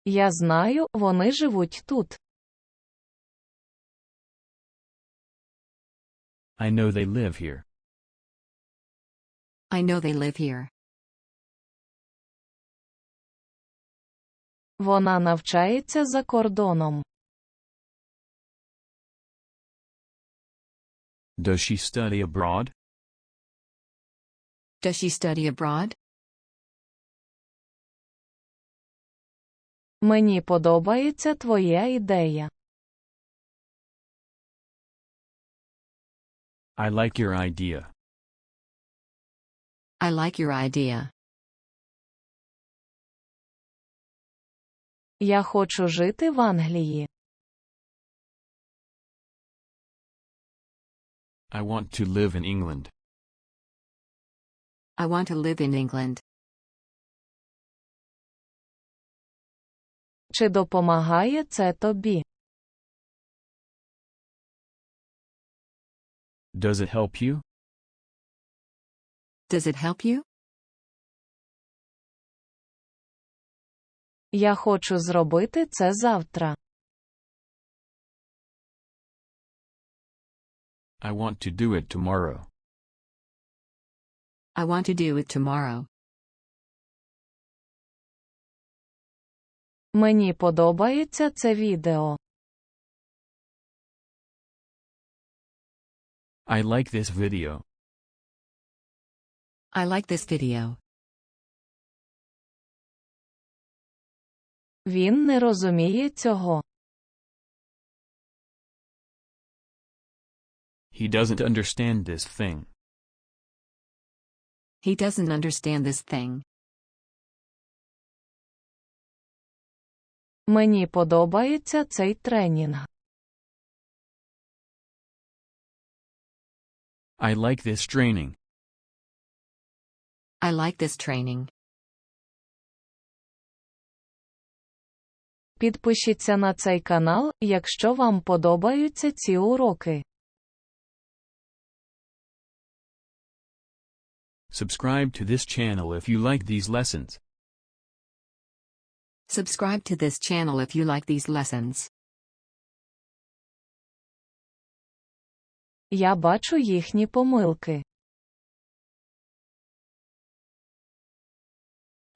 Я знаю, вони живуть тут. I know they live here. I know they live here. Вона навчається за кордоном. Does she study abroad? Does she study abroad? Мені подобається твоя ідея. I like your idea. I like your idea. Я хочу жити в Англії. I want to live in England. I want to live in England. Чи допомагає це тобі? Does it help you? Does it help you? Я хочу зробити це завтра. I want to do it tomorrow. I want to do it tomorrow. Мені подобається це відео. I like this video. I like this video. Він не розуміє цього. He doesn't understand this thing. He doesn't understand this thing. Мені подобається цей тренінг. I like this training. I like this training. Підпишіться на цей канал, якщо вам подобаються ці уроки. Subscribe to this channel if you like these lessons. Subscribe to this channel if you like these lessons. Я бачу їхні помилки.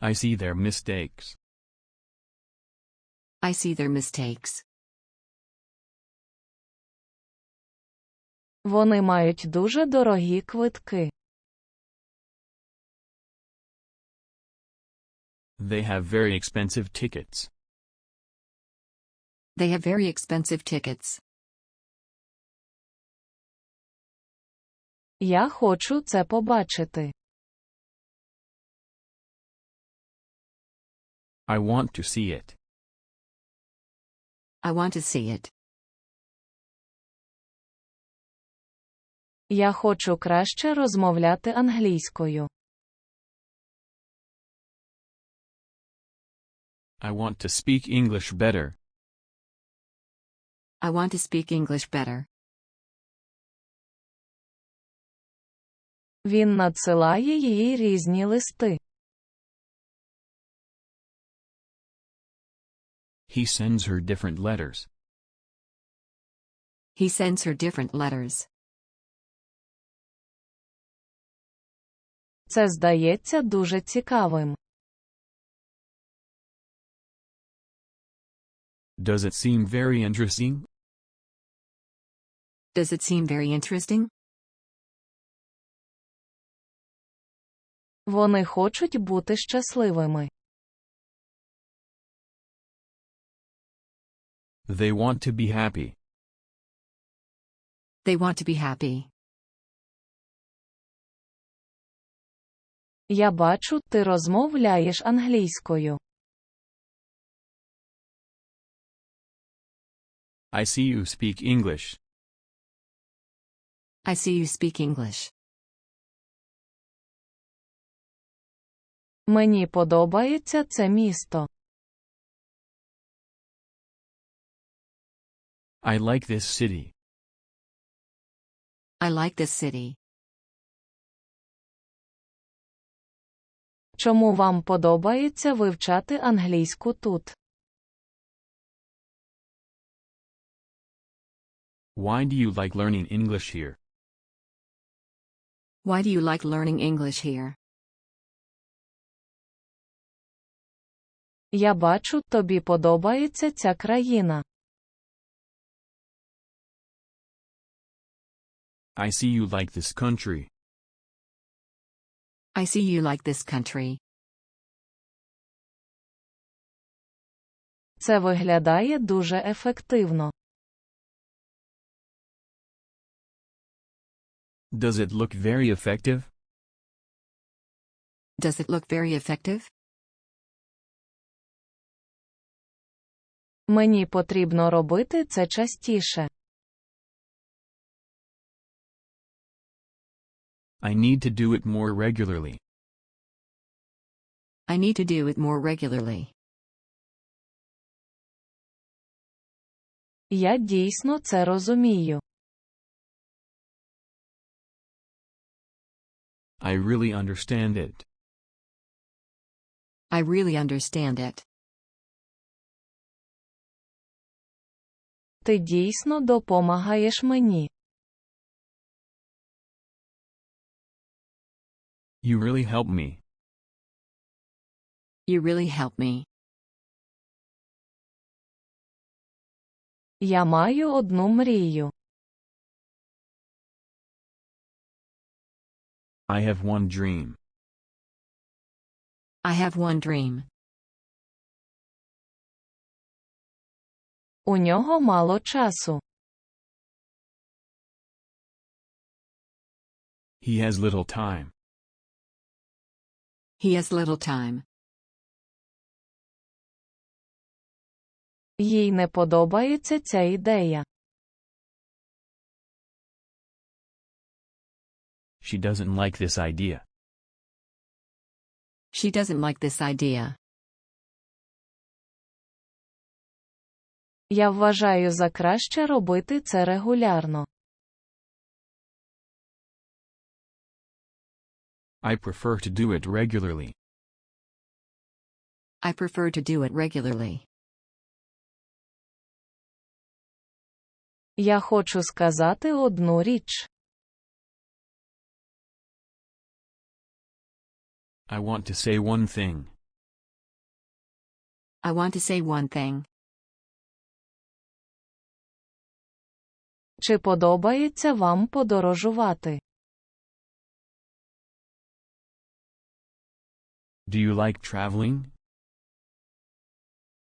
I see their mistakes. I see their mistakes. Вони мають дуже дорогі квитки. They have very expensive tickets. They have very expensive tickets. Я хочу це побачити. I want to see it. I want to see it. Я хочу краще розмовляти англійською. I want to speak English better. I want to speak English better. Він надсилає їй різні листи. He sends her different letters. He sends her different letters. Це здається дуже цікавим. Does it seem very interesting? Does it seem very interesting? Вони хочуть бути щасливими. They want to be happy. They want to be happy. Я бачу, ти розмовляєш англійською. I see you speak English. I see you speak English. Мені подобається це місто. I like this city. I like this city. Чому вам подобається вивчати англійську тут? Why do you like learning English here? Why do you like learning English here? Я бачу, тобі подобається ця країна. I see you like this country. I see you like this country. Це виглядає дуже ефективно. Does it look very effective? Does it look very effective? Мені потрібно робити це частіше. I need to do it more regularly. I need to do it more regularly. Я дійсно це розумію. I really understand it. I really understand it. Ти дійсно допомагаєш мені. You really help me. You really help me. Я маю одну мрію. I have one dream. I have one dream. У нього мало часу. He has little time. He has little time. Їй не подобається ця ідея. She doesn't like this idea. She doesn't like this idea. Я вважаю за краще робити це регулярно. I prefer to do it regularly. I prefer to do it regularly. Я хочу сказати одну річ. I want to say one thing. I want to say one thing. Чи подобається вам подорожувати? Do you like traveling?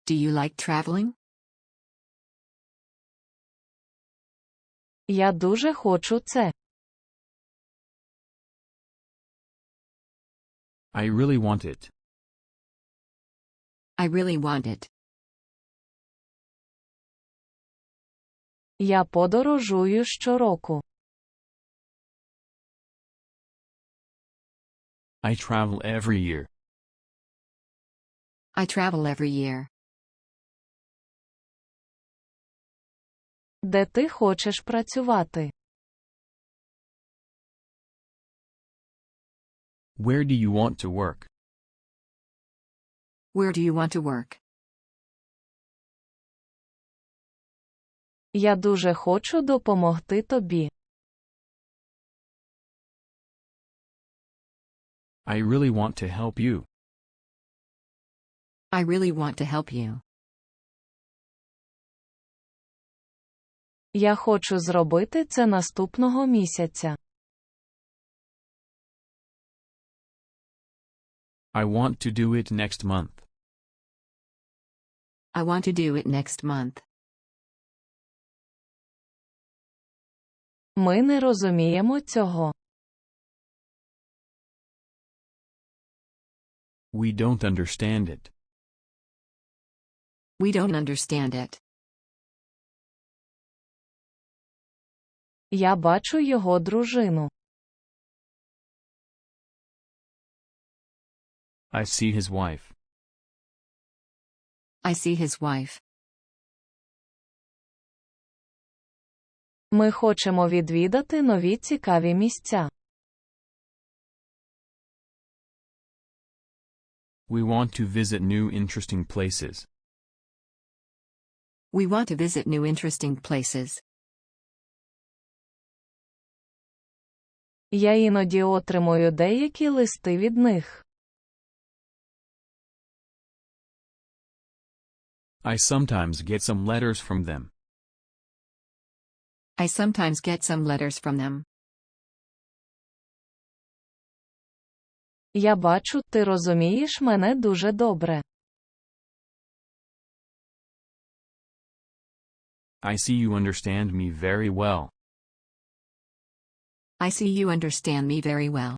Do you like traveling? Я дуже хочу це. I really want it. I really want it. Я подорожую щороку. I travel every year. I travel every year. Де ти хочеш працювати? Where do you want to work? Where do you want to work? Я дуже хочу допомогти тобі. I really want to help you. I really want to help you. Я хочу зробити це наступного місяця. I want to do it next month. I want to do it next month. Ми не розуміємо цього. We don't understand it. We don't understand it. Я бачу його дружину. I see his wife. I see his wife. Ми хочемо відвідати нові цікаві місця. We want to visit new interesting places. We want to visit new interesting places. Я іноді отримую деякі листи від них. I sometimes get some letters from them. I sometimes get some letters from them. Я бачу, ти розумієш мене дуже добре. I see you understand me very well. I see you understand me very well.